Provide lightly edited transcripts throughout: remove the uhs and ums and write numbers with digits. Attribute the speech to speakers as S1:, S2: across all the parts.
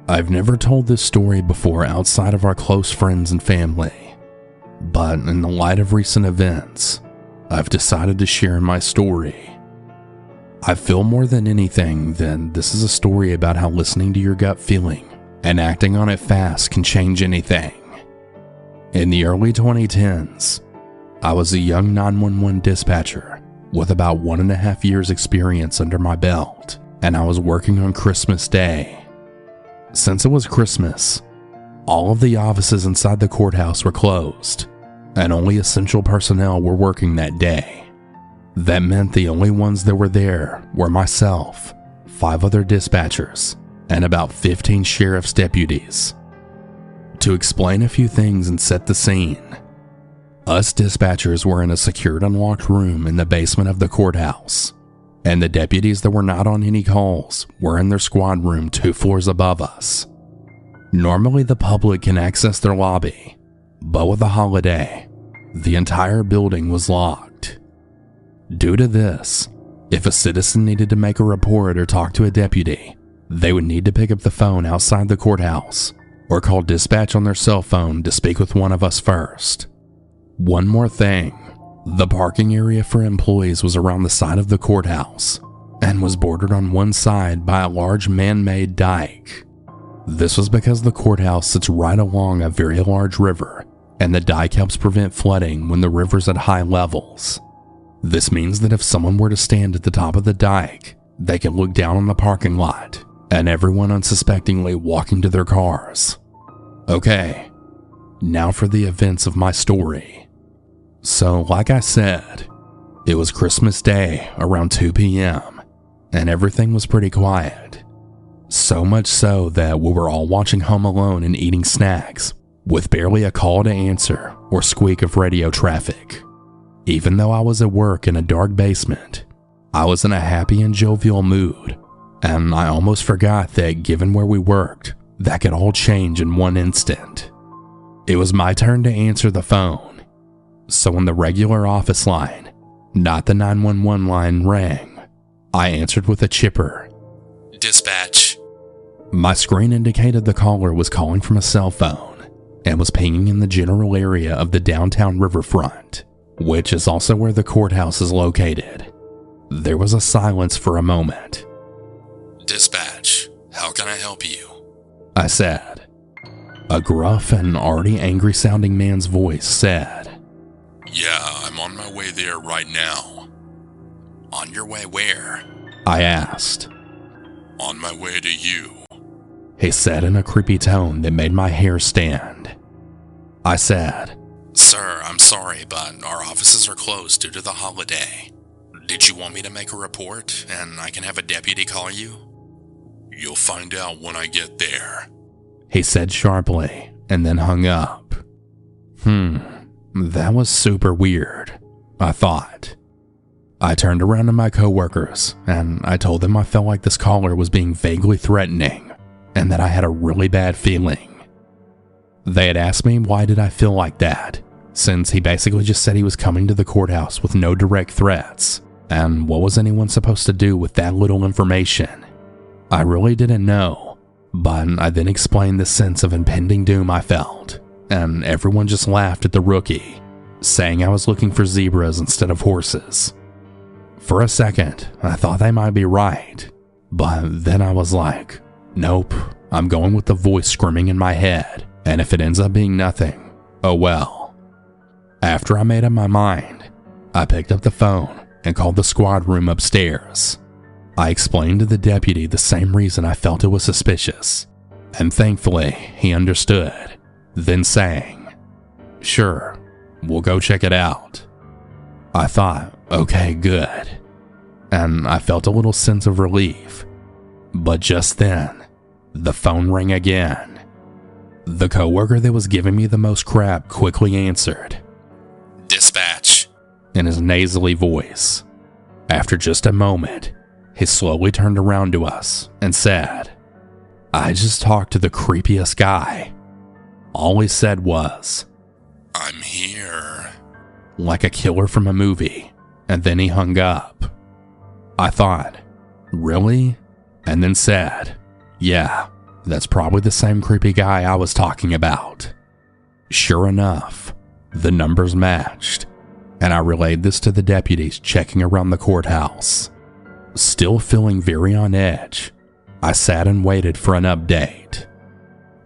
S1: I've never told this story before outside of our close friends and family, but in the light of recent events, I've decided to share my story. I feel more than anything that this is a story about how listening to your gut feeling and acting on it fast can change anything. In the early 2010s, I was a young 911 dispatcher with about 1.5 years experience under my belt, and I was working on Christmas Day. Since it was Christmas, all of the offices inside the courthouse were closed, and only essential personnel were working that day. That meant the only ones that were there were myself, 5 other dispatchers, and about 15 sheriff's deputies. To explain a few things and set the scene, us dispatchers were in a secured unlocked room in the basement of the courthouse, and the deputies that were not on any calls were in their squad room 2 floors above us. Normally the public can access their lobby, but with the holiday, the entire building was locked. Due to this, if a citizen needed to make a report or talk to a deputy, they would need to pick up the phone outside the courthouse or call dispatch on their cell phone to speak with one of us first. One more thing, the parking area for employees was around the side of the courthouse and was bordered on one side by a large man-made dike. This was because the courthouse sits right along a very large river, and the dike helps prevent flooding when the river's at high levels. This means that if someone were to stand at the top of the dike, they could look down on the parking lot and everyone unsuspectingly walking to their cars. Okay, now for the events of my story. So, like I said, it was Christmas Day around 2 p.m., and everything was pretty quiet. So much so that we were all watching Home Alone and eating snacks, with barely a call to answer or squeak of radio traffic. Even though I was at work in a dark basement, I was in a happy and jovial mood, and I almost forgot that given where we worked, that could all change in one instant. It was my turn to answer the phone, so when the regular office line, not the 911 line, rang, I answered with a chipper, "Dispatch." My screen indicated the caller was calling from a cell phone and was pinging in the general area of the downtown riverfront, which is also where the courthouse is located. There was a silence for a moment. "Dispatch, how can I help you?" I said. A gruff and already angry sounding man's voice said, "Yeah, I'm on my way there right now." "On your way where?" I asked. "On my way to you," he said in a creepy tone that made my hair stand. I said, "Sir, I'm sorry, but our offices are closed due to the holiday. Did you want me to make a report and I can have a deputy call you?" "You'll find out when I get there," he said sharply, and then hung up. That was super weird, I thought. I turned around to my coworkers, and I told them I felt like this caller was being vaguely threatening, and that I had a really bad feeling. They had asked me why did I feel like that, since he basically just said he was coming to the courthouse with no direct threats, and what was anyone supposed to do with that little information? I really didn't know, but I then explained the sense of impending doom I felt, and everyone just laughed at the rookie, saying I was looking for zebras instead of horses. For a second, I thought they might be right, but then I was like, nope, I'm going with the voice screaming in my head, and if it ends up being nothing, oh well. After I made up my mind, I picked up the phone and called the squad room upstairs. I explained to the deputy the same reason I felt it was suspicious, and thankfully he understood, then saying, "Sure, we'll go check it out." I thought, okay, good, and I felt a little sense of relief, but just then, the phone rang again. The coworker that was giving me the most crap quickly answered, "Dispatch," in his nasally voice. After just a moment, he slowly turned around to us and said, "I just talked to the creepiest guy." All he said was, "I'm here," like a killer from a movie, and then he hung up. I thought, really? And then said, "Yeah, That's probably the same creepy guy I was talking about. Sure enough, the numbers matched, and I relayed this to the deputies checking around the courthouse. Still feeling very on edge, I sat and waited for an update.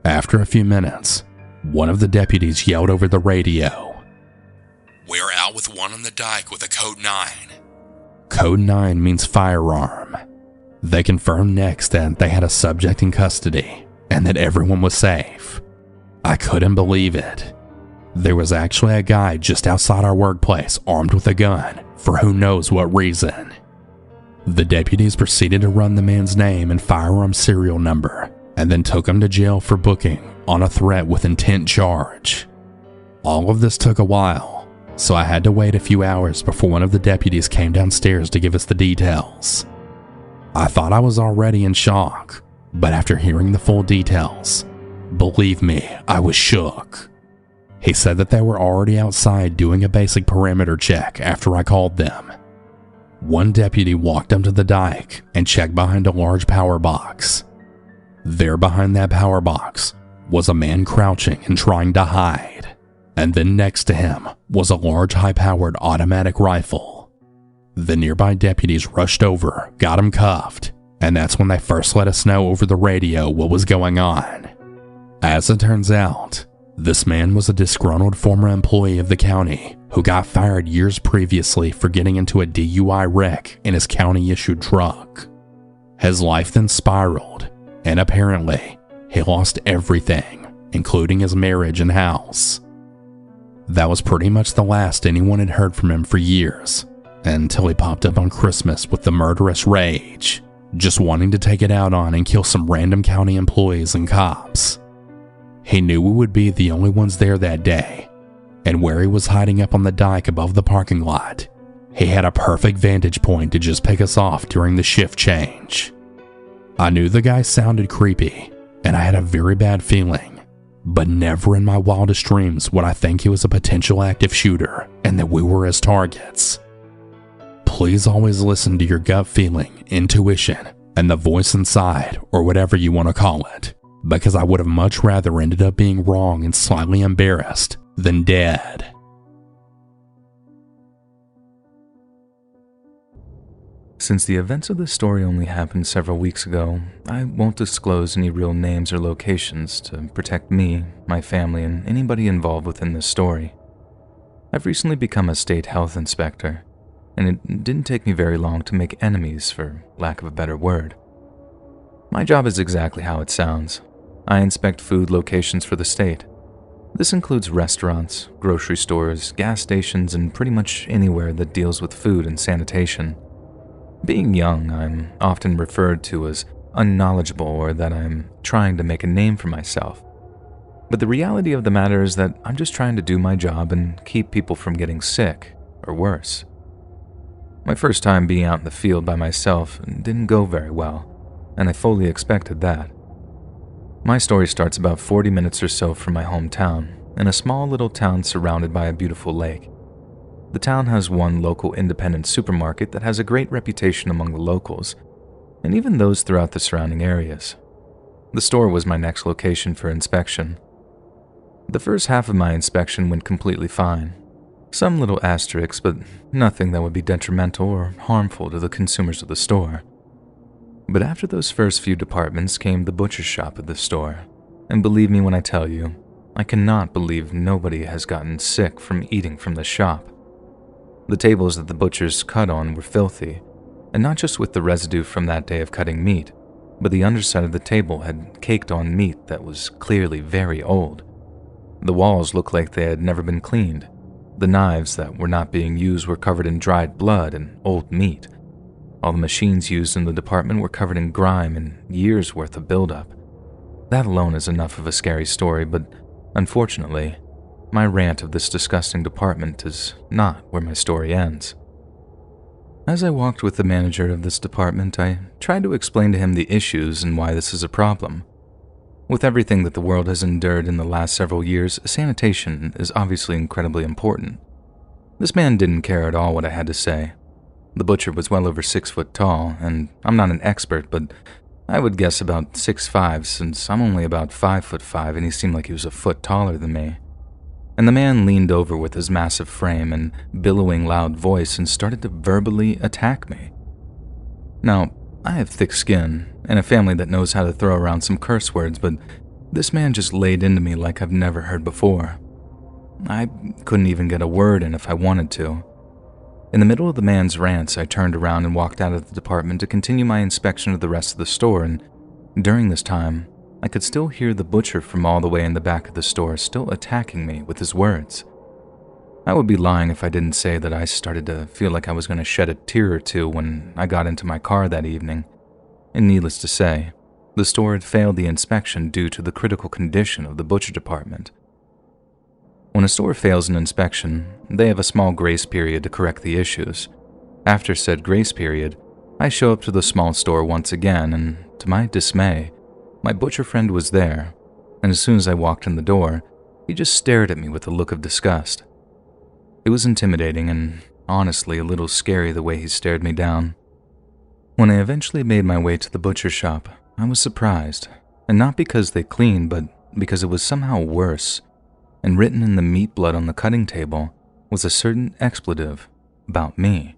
S1: After a few minutes, one of the deputies yelled over the radio, "We're out with one on the dike with a code 9. Code 9 means firearm. They confirmed next that they had a subject in custody and that everyone was safe. I couldn't believe it. There was actually a guy just outside our workplace armed with a gun for who knows what reason. The deputies proceeded to run the man's name and firearm serial number and then took him to jail for booking on a threat with intent charge. All of this took a while, so I had to wait a few hours before one of the deputies came downstairs to give us the details. I thought I was already in shock, but after hearing the full details, believe me, I was shook. He said that they were already outside doing a basic perimeter check after I called them. One deputy walked up to the dike and checked behind a large power box. There behind that power box was a man crouching and trying to hide, and then next to him was a large high-powered automatic rifle. The nearby deputies rushed over, got him cuffed, and that's when they first let us know over the radio what was going on. As it turns out, this man was a disgruntled former employee of the county who got fired years previously for getting into a DUI wreck in his county-issued truck. His life then spiraled, and apparently, he lost everything, including his marriage and house. That was pretty much the last anyone had heard from him for years, until he popped up on Christmas with the murderous rage, just wanting to take it out on and kill some random county employees and cops. He knew we would be the only ones there that day, and where he was hiding up on the dike above the parking lot, he had a perfect vantage point to just pick us off during the shift change. I knew the guy sounded creepy, and I had a very bad feeling, but never in my wildest dreams would I think he was a potential active shooter and that we were his targets. Please always listen to your gut feeling, intuition, and the voice inside, or whatever you want to call it, because I would have much rather ended up being wrong and slightly embarrassed than dead.
S2: Since the events of this story only happened several weeks ago, I won't disclose any real names or locations to protect me, my family, and anybody involved within this story. I've recently become a state health inspector, and it didn't take me very long to make enemies, for lack of a better word. My job is exactly how it sounds. I inspect food locations for the state. This includes restaurants, grocery stores, gas stations, and pretty much anywhere that deals with food and sanitation. Being young, I'm often referred to as unknowledgeable or that I'm trying to make a name for myself. But the reality of the matter is that I'm just trying to do my job and keep people from getting sick, or worse. My first time being out in the field by myself didn't go very well, and I fully expected that. My story starts about 40 minutes or so from my hometown, in a small little town surrounded by a beautiful lake. The town has one local independent supermarket that has a great reputation among the locals, and even those throughout the surrounding areas. The store was my next location for inspection. The first half of my inspection went completely fine. Some little asterisks, but nothing that would be detrimental or harmful to the consumers of the store. But after those first few departments came the butcher shop of the store, and believe me when I tell you, I cannot believe nobody has gotten sick from eating from the shop. The tables that the butchers cut on were filthy, and not just with the residue from that day of cutting meat, but the underside of the table had caked on meat that was clearly very old. The walls looked like they had never been cleaned. The knives that were not being used were covered in dried blood and old meat. All the machines used in the department were covered in grime and years' worth of buildup. That alone is enough of a scary story, but unfortunately, my rant of this disgusting department is not where my story ends. As I walked with the manager of this department, I tried to explain to him the issues and why this is a problem. With everything that the world has endured in the last several years, sanitation is obviously incredibly important. This man didn't care at all what I had to say. The butcher was well over 6 foot tall, and I'm not an expert, but I would guess about 6'5", since I'm only about 5'5", and he seemed like he was a foot taller than me. And the man leaned over with his massive frame and billowing loud voice and started to verbally attack me. Now, I have thick skin and a family that knows how to throw around some curse words, but this man just laid into me like I've never heard before. I couldn't even get a word in if I wanted to. In the middle of the man's rants, I turned around and walked out of the department to continue my inspection of the rest of the store, and during this time, I could still hear the butcher from all the way in the back of the store still attacking me with his words. I would be lying if I didn't say that I started to feel like I was going to shed a tear or two when I got into my car that evening. And needless to say, the store had failed the inspection due to the critical condition of the butcher department. When a store fails an inspection, they have a small grace period to correct the issues. After said grace period, I show up to the small store once again, and to my dismay, my butcher friend was there, and as soon as I walked in the door, he just stared at me with a look of disgust. It was intimidating and honestly a little scary the way he stared me down. When I eventually made my way to the butcher shop, I was surprised, and not because they cleaned, but because it was somehow worse, and written in the meat blood on the cutting table was a certain expletive about me.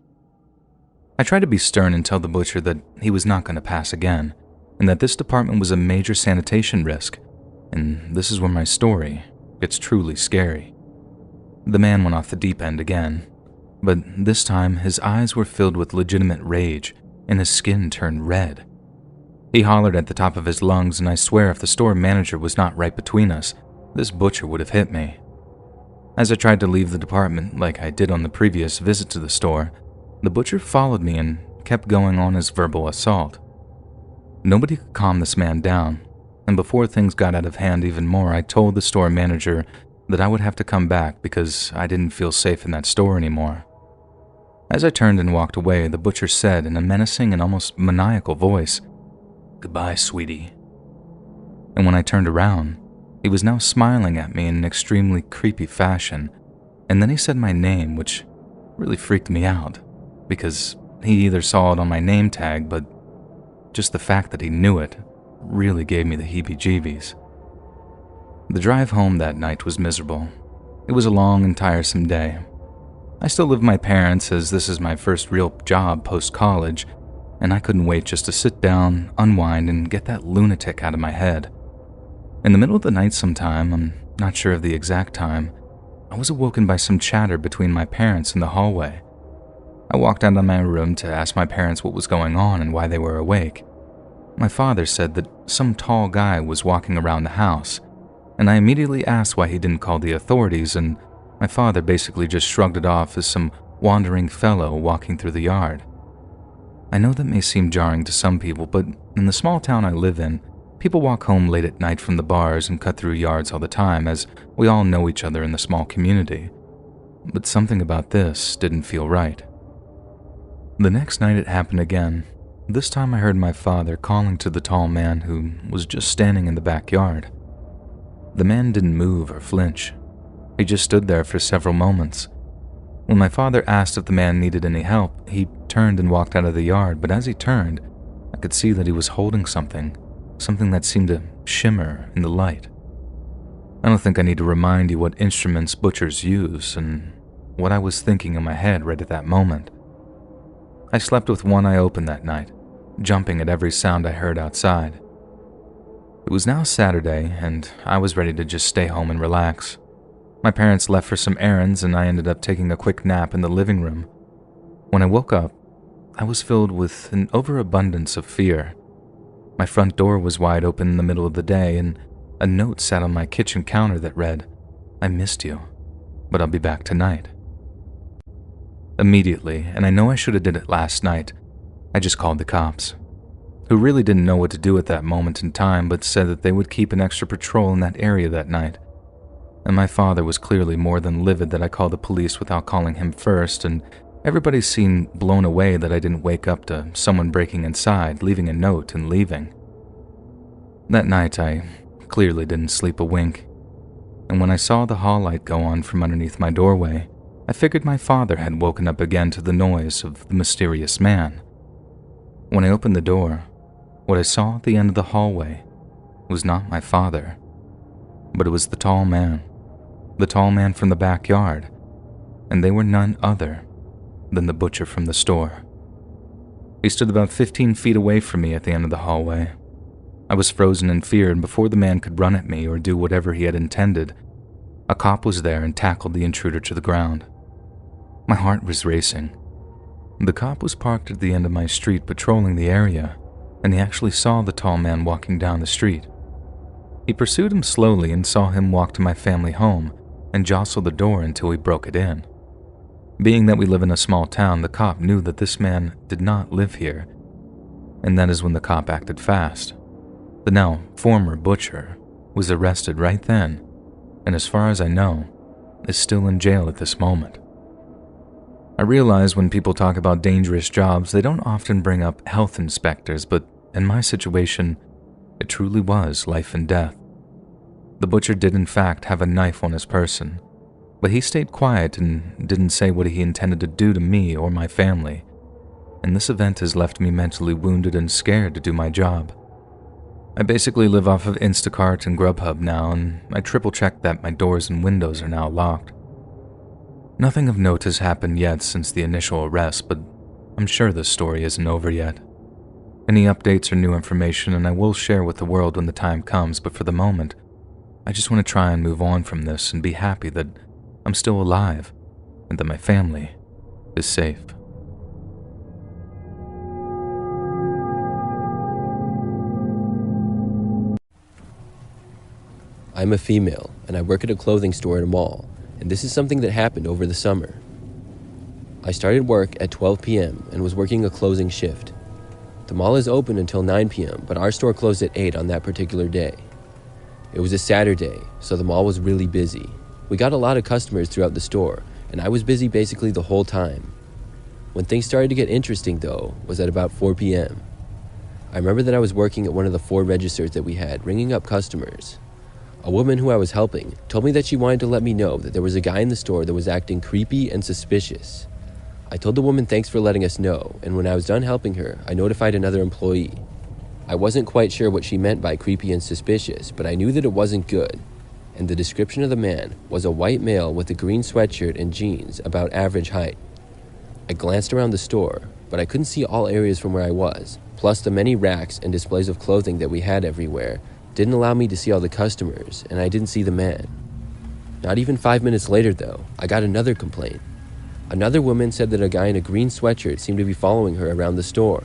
S2: I tried to be stern and tell the butcher that he was not going to pass again, and that this department was a major sanitation risk, and this is where my story gets truly scary. The man went off the deep end again, but this time his eyes were filled with legitimate rage and his skin turned red. He hollered at the top of his lungs, and I swear if the store manager was not right between us, this butcher would have hit me. As I tried to leave the department like I did on the previous visit to the store, the butcher followed me and kept going on his verbal assault. Nobody could calm this man down, and before things got out of hand even more, I told the store manager that I would have to come back because I didn't feel safe in that store anymore. As I turned and walked away, the butcher said in a menacing and almost maniacal voice, "Goodbye, sweetie." And when I turned around, he was now smiling at me in an extremely creepy fashion, and then he said my name, which really freaked me out, because he either saw it on my name tag, but just the fact that he knew it really gave me the heebie-jeebies. The drive home that night was miserable. It was a long and tiresome day. I still live with my parents as this is my first real job post-college, and I couldn't wait just to sit down, unwind, and get that lunatic out of my head. In the middle of the night sometime, I'm not sure of the exact time, I was awoken by some chatter between my parents in the hallway. I walked out of my room to ask my parents what was going on and why they were awake. My father said that some tall guy was walking around the house, and I immediately asked why he didn't call the authorities, and my father basically just shrugged it off as some wandering fellow walking through the yard. I know that may seem jarring to some people, but in the small town I live in, people walk home late at night from the bars and cut through yards all the time, as we all know each other in the small community. But something about this didn't feel right. The next night it happened again. This time I heard my father calling to the tall man who was just standing in the backyard. The man didn't move or flinch. He just stood there for several moments. When my father asked if the man needed any help, he turned and walked out of the yard, but as he turned, I could see that he was holding something that seemed to shimmer in the light. I don't think I need to remind you what instruments butchers use and what I was thinking in my head right at that moment. I slept with one eye open that night, jumping at every sound I heard outside. It was now Saturday, and I was ready to just stay home and relax. My parents left for some errands, and I ended up taking a quick nap in the living room. When I woke up, I was filled with an overabundance of fear. My front door was wide open in the middle of the day, and a note sat on my kitchen counter that read, "I missed you, but I'll be back tonight." Immediately, and I know I should have did it last night, I just called the cops, who really didn't know what to do at that moment in time, but said that they would keep an extra patrol in that area that night. And my father was clearly more than livid that I called the police without calling him first, and everybody seemed blown away that I didn't wake up to someone breaking inside, leaving a note, and leaving. That night, I clearly didn't sleep a wink, and when I saw the hall light go on from underneath my doorway, I figured my father had woken up again to the noise of the mysterious man. When I opened the door, What I saw at the end of the hallway was not my father, but it was the tall man from the backyard, and they were none other than the butcher from the store. He stood about 15 feet away from me at the end of the hallway. I was frozen in fear, and before the man could run at me or do whatever he had intended, a cop was there and tackled the intruder to the ground. My heart was racing. The cop was parked at the end of my street patrolling the area, and he actually saw the tall man walking down the street. He pursued him slowly and saw him walk to my family home and jostle the door until he broke it in. Being that we live in a small town, the cop knew that this man did not live here, and that is when the cop acted fast. The now former butcher was arrested right then, and as far as I know, is still in jail at this moment. I realize when people talk about dangerous jobs, they don't often bring up health inspectors, but in my situation, it truly was life and death. The butcher did in fact have a knife on his person, but he stayed quiet and didn't say what he intended to do to me or my family, and this event has left me mentally wounded and scared to do my job. I basically live off of Instacart and Grubhub now, and I triple-check that my doors and windows are now locked. Nothing of note has happened yet since the initial arrest, but I'm sure this story isn't over yet. Any updates or new information, and I will share with the world when the time comes, but for the moment, I just want to try and move on from this and be happy that I'm still alive and that my family is safe.
S3: I'm a female, and I work at a clothing store at a mall, and this is something that happened over the summer. I started work at 12 p.m. and was working a closing shift. The mall is open until 9 p.m., but our store closed at 8 on that particular day. It was a Saturday, so the mall was really busy. We got a lot of customers throughout the store, and I was busy basically the whole time. When things started to get interesting, though, was at about 4 p.m. I remember that I was working at one of the 4 registers that we had, ringing up customers. A woman who I was helping told me that she wanted to let me know that there was a guy in the store that was acting creepy and suspicious. I told the woman thanks for letting us know, and when I was done helping her, I notified another employee. I wasn't quite sure what she meant by creepy and suspicious, but I knew that it wasn't good. And the description of the man was a white male with a green sweatshirt and jeans about average height. I glanced around the store, but I couldn't see all areas from where I was, plus the many racks and displays of clothing that we had everywhere didn't allow me to see all the customers, and I didn't see the man. Not even 5 minutes later, though, I got another complaint. Another woman said that a guy in a green sweatshirt seemed to be following her around the store.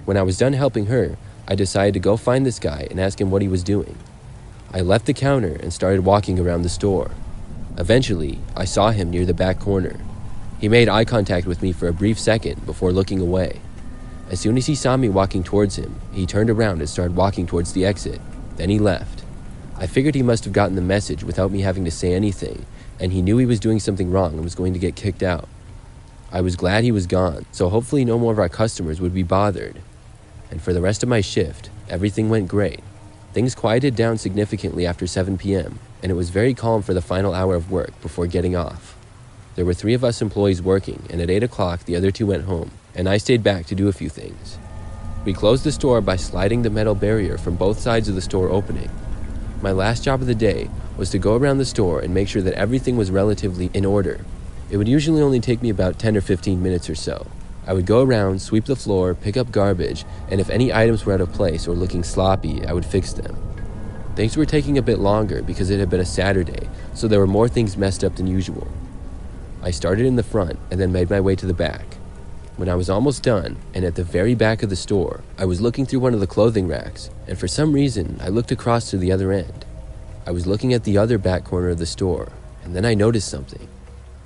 S3: When I was done helping her, I decided to go find this guy and ask him what he was doing. I left the counter and started walking around the store. Eventually, I saw him near the back corner. He made eye contact with me for a brief second before looking away. As soon as he saw me walking towards him, he turned around and started walking towards the exit. Then he left. I figured he must have gotten the message without me having to say anything, and he knew he was doing something wrong and was going to get kicked out. I was glad he was gone, so hopefully no more of our customers would be bothered. And for the rest of my shift, everything went great. Things quieted down significantly after 7 p.m., and it was very calm for the final hour of work before getting off. There were 3 of us employees working, and at 8 o'clock the other 2 went home, and I stayed back to do a few things. We closed the store by sliding the metal barrier from both sides of the store opening. My last job of the day was to go around the store and make sure that everything was relatively in order. It would usually only take me about 10 or 15 minutes or so. I would go around, sweep the floor, pick up garbage, and if any items were out of place or looking sloppy, I would fix them. Things were taking a bit longer because it had been a Saturday, so there were more things messed up than usual. I started in the front and then made my way to the back. When I was almost done, and at the very back of the store, I was looking through one of the clothing racks, and for some reason, I looked across to the other end. I was looking at the other back corner of the store, and then I noticed something.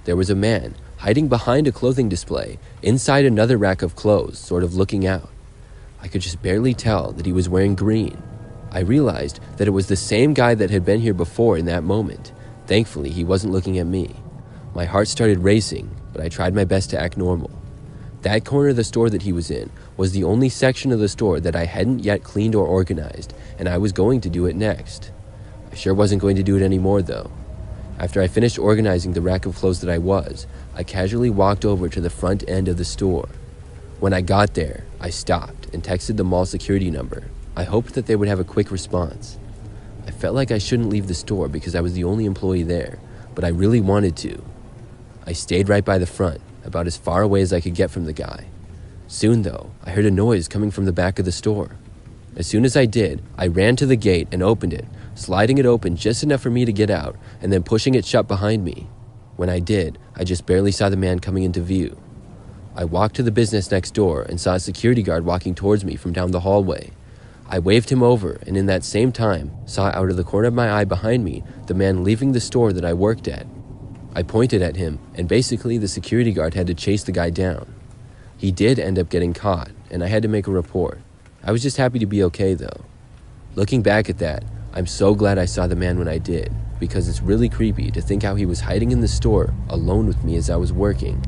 S3: There was a man hiding behind a clothing display inside another rack of clothes, sort of looking out. I could just barely tell that he was wearing green. I realized that it was the same guy that had been here before in that moment. Thankfully, he wasn't looking at me. My heart started racing, but I tried my best to act normal. That corner of the store that he was in was the only section of the store that I hadn't yet cleaned or organized, and I was going to do it next. I sure wasn't going to do it anymore, though. After I finished organizing the rack of clothes that I casually walked over to the front end of the store. When I got there, I stopped and texted the mall security number. I hoped that they would have a quick response. I felt like I shouldn't leave the store because I was the only employee there, but I really wanted to. I stayed right by the front, about as far away as I could get from the guy. Soon, though, I heard a noise coming from the back of the store. As soon as I did, I ran to the gate and opened it, sliding it open just enough for me to get out, and then pushing it shut behind me. When I did, I just barely saw the man coming into view. I walked to the business next door and saw a security guard walking towards me from down the hallway. I waved him over, and in that same time, saw out of the corner of my eye behind me the man leaving the store that I worked at. I pointed at him, and basically the security guard had to chase the guy down. He did end up getting caught, and I had to make a report. I was just happy to be okay, though. Looking back at that, I'm so glad I saw the man when I did, because it's really creepy to think how he was hiding in the store alone with me as I was working.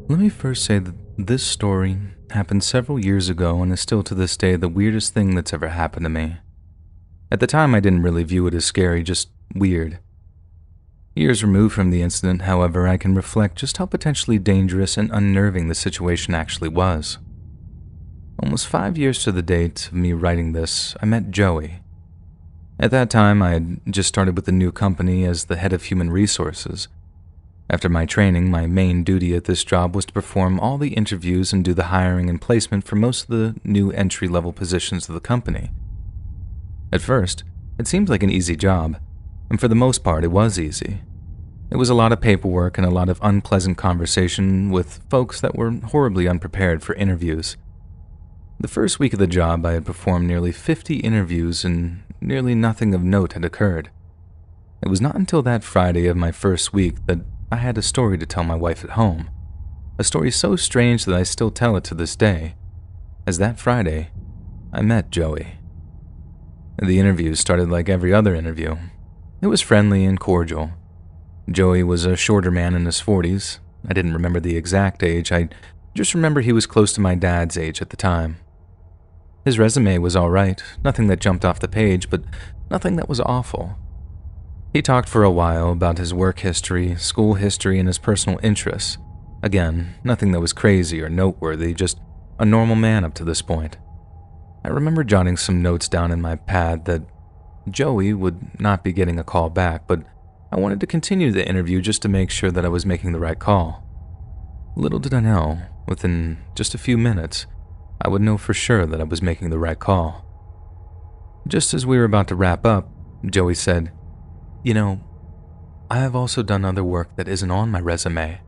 S2: Let me first say that this story happened several years ago and is still to this day the weirdest thing that's ever happened to me. At the time, I didn't really view it as scary, just weird. Years removed from the incident, however, I can reflect just how potentially dangerous and unnerving the situation actually was. Almost 5 years to the date of me writing this, I met Joey. At that time, I had just started with the new company as the head of human resources. After my training, my main duty at this job was to perform all the interviews and do the hiring and placement for most of the new entry-level positions of the company. At first, it seemed like an easy job, and for the most part, it was easy. It was a lot of paperwork and a lot of unpleasant conversation with folks that were horribly unprepared for interviews. The first week of the job, I had performed nearly 50 interviews and nearly nothing of note had occurred. It was not until that Friday of my first week that I had a story to tell my wife at home. A story so strange that I still tell it to this day. As that Friday, I met Joey. The interview started like every other interview. It was friendly and cordial. Joey was a shorter man in his 40s. I didn't remember the exact age, I just remember he was close to my dad's age at the time. His resume was alright, nothing that jumped off the page, but nothing that was awful. He talked for a while about his work history, school history, and his personal interests. Again, nothing that was crazy or noteworthy, just a normal man up to this point. I remember jotting some notes down in my pad that Joey would not be getting a call back, but I wanted to continue the interview just to make sure that I was making the right call. Little did I know, within just a few minutes, I would know for sure that I was making the right call. Just as we were about to wrap up, Joey said, "You know, I have also done other work that isn't on my resume."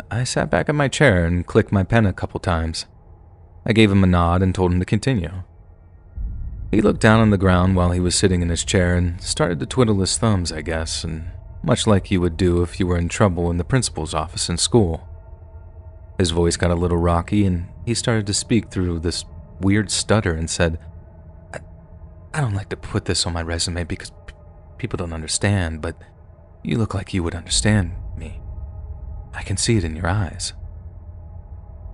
S2: I sat back in my chair and clicked my pen a couple times. I gave him a nod and told him to continue. He looked down on the ground while he was sitting in his chair and started to twiddle his thumbs, I guess, and much like you would do if you were in trouble in the principal's office in school. His voice got a little rocky and he started to speak through this weird stutter and said, I don't like to put this on my resume because people don't understand, but you look like you would understand me. I can see it in your eyes."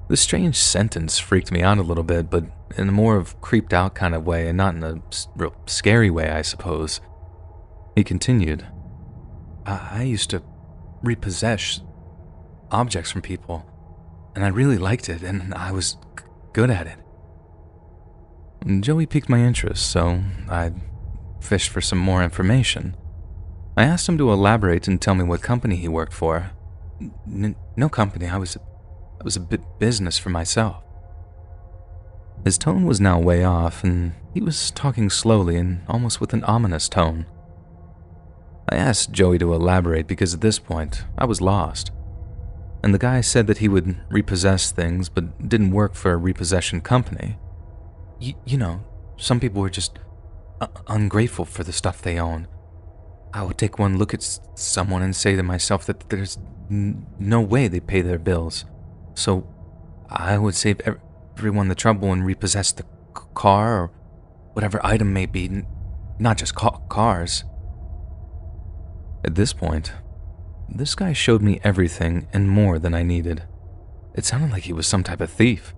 S2: This strange sentence freaked me out a little bit, but in a more of creeped out kind of way and not in a real scary way, I suppose. He continued, I used to repossess objects from people, and I really liked it, and I was good at it." Joey piqued my interest, so I fished for some more information. I asked him to elaborate and tell me what company he worked for. No company, I was a business for myself. His tone was now way off, and he was talking slowly and almost with an ominous tone. I asked Joey to elaborate because at this point, I was lost. And the guy said that he would repossess things but didn't work for a repossession company. You know, some people were just ungrateful for the stuff they own. I would take one look at someone and say to myself that there's no way they pay their bills. So I would save everyone the trouble and repossess the car or whatever item may be, not just cars. At this point, this guy showed me everything and more than I needed. It sounded like he was some type of thief,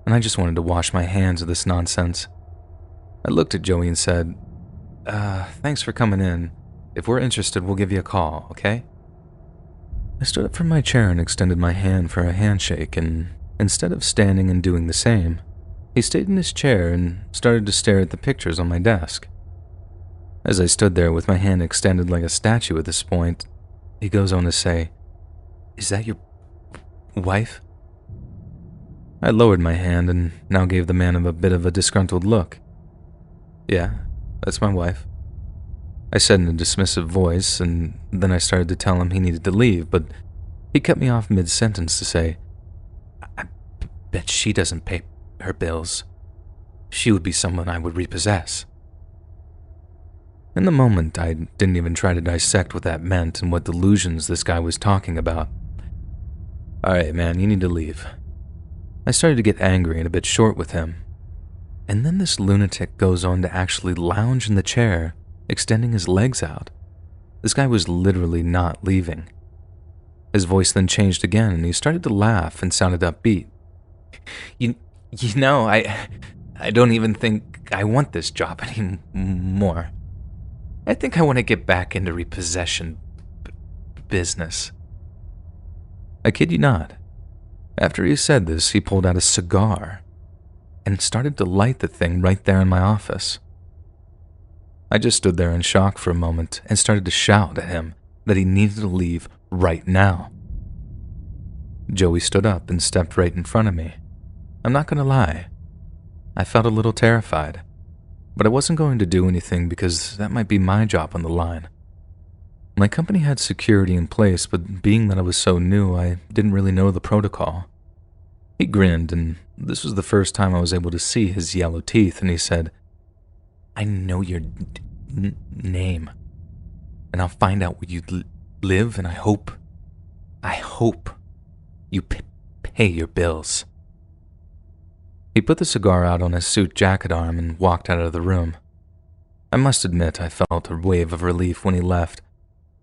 S2: and I just wanted to wash my hands of this nonsense. I looked at Joey and said, Thanks for coming in. If we're interested, we'll give you a call, okay? I stood up from my chair and extended my hand for a handshake, and instead of standing and doing the same, he stayed in his chair and started to stare at the pictures on my desk. As I stood there with my hand extended like a statue at this point, he goes on to say, "Is that your wife?" I lowered my hand and now gave the man a bit of a disgruntled look. "Yeah, that's my wife," I said in a dismissive voice, and then I started to tell him he needed to leave, but he cut me off mid-sentence to say, "I bet she doesn't pay her bills. She would be someone I would repossess." In the moment, I didn't even try to dissect what that meant and what delusions this guy was talking about. "Alright, man, you need to leave." I started to get angry and a bit short with him. And then this lunatic goes on to actually lounge in the chair, extending his legs out. This guy was literally not leaving. His voice then changed again and he started to laugh and sounded upbeat. You know, I don't even think I want this job anymore. I think I want to get back into repossession business." I kid you not. After he said this, he pulled out a cigar and started to light the thing right there in my office. I just stood there in shock for a moment and started to shout at him that he needed to leave right now. Joey stood up and stepped right in front of me. I'm not going to lie. I felt a little terrified, but I wasn't going to do anything because that might be my job on the line. My company had security in place, but being that I was so new, I didn't really know the protocol. He grinned, and this was the first time I was able to see his yellow teeth, and he said, "I know your name, and I'll find out where you live, and I hope you pay your bills." He put the cigar out on his suit jacket arm and walked out of the room. I must admit I felt a wave of relief when he left,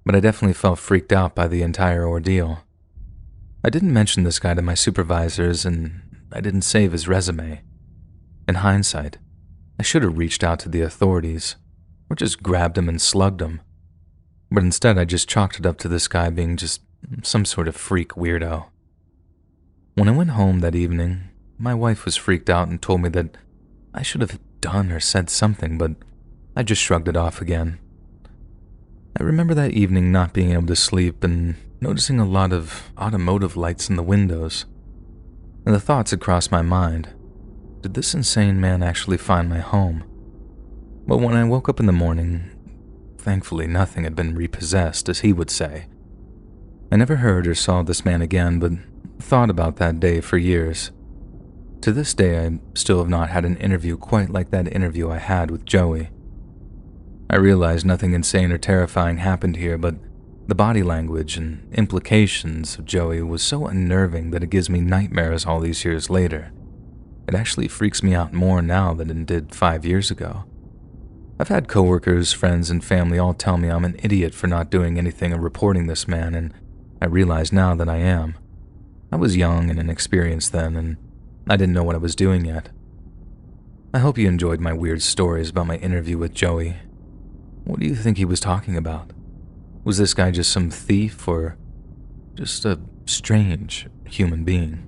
S2: but I definitely felt freaked out by the entire ordeal. I didn't mention this guy to my supervisors, and I didn't save his resume. In hindsight, I should have reached out to the authorities, or just grabbed him and slugged him. But instead I just chalked it up to this guy being just some sort of freak weirdo. When I went home that evening, my wife was freaked out and told me that I should have done or said something, but I just shrugged it off again. I remember that evening not being able to sleep and noticing a lot of automotive lights in the windows. And the thoughts had crossed my mind. Did this insane man actually find my home? But when I woke up in the morning, thankfully nothing had been repossessed, as he would say. I never heard or saw this man again, but thought about that day for years. To this day, I still have not had an interview quite like that interview I had with Joey. I realize nothing insane or terrifying happened here, but the body language and implications of Joey was so unnerving that it gives me nightmares all these years later. It actually freaks me out more now than it did 5 years ago. I've had coworkers, friends, and family all tell me I'm an idiot for not doing anything or reporting this man, and I realize now that I am. I was young and inexperienced then, and I didn't know what I was doing yet. I hope you enjoyed my weird stories about my interview with Joey. What do you think he was talking about? Was this guy just some thief or just a strange human being?